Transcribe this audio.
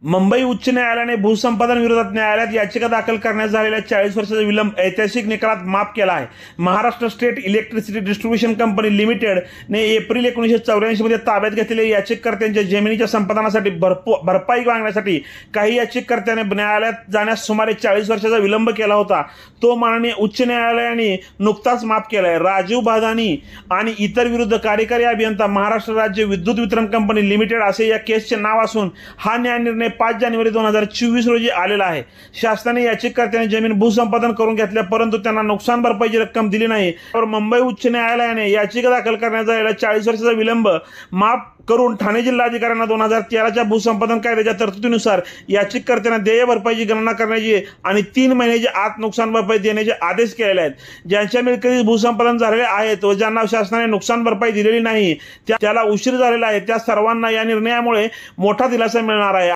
मुंबई उच्च न्यायालयाने भूसंपादन विरोधात न्यायालयात याचिका दाखल करण्यास झालेल्या 40 वर्षाचा विलंब ऐतिहासिक निकालात माफ केला आहे। Maharashtra state electricity distribution company limited ने एप्रिल 1984 मध्ये ताब्यात घेतलेल्या याचिकाकर्त्यांच्या जमिनीच्या संपादनासाठी भरपाई मागण्यासाठी काही याचिकाकर्त्याने न्यायालयात जाण्यास सुमारे 40 वर्षाचा विलंब केला होता। तो माननीय उच्च न्यायालयाने नुकताच माफ केला आहे। राजीव बाधानी आणि इतर विरुद्ध कार्यकारी अभियंता महाराष्ट्र राज्य विद्युत वितरण कंपनी लिमिटेड असे या केसचे नाव असून हा न्यायनिर्णय 5 जानेवारी 2024 रोजी आलेला आहे। शासनाने याचिकाकर्त्यांनी जमीन भूसंपादन करून घेतल्या परंतु त्यांना नुकसान भरपाईची रक्कम दिली नाही। तर मुंबई उच्च न्यायालयाने याचिका दाखल करण्यात आलेला 40 वर्षाचा विलंब माफ करून ठाणे जिल्हाधिकाऱ्यांना 2013च्या भूसंपादन कायद्याच्या तरतुदीनुसार याचिकाकर्त्यांना देय भरपाईची गणना करण्याची आणि 3 महिन्याच्या आत नुकसान भरपाई देण्याचे आदेश केलेले आहेत। ज्यांच्या मिळकतीत भूसंपादन झालेले आहेत व ज्यांना शासनाने नुकसान भरपाई दिलेली नाही त्याला उशीर झालेला आहे त्या सर्वांना या निर्णयामुळे मोठा दिलासा मिळणार आहे।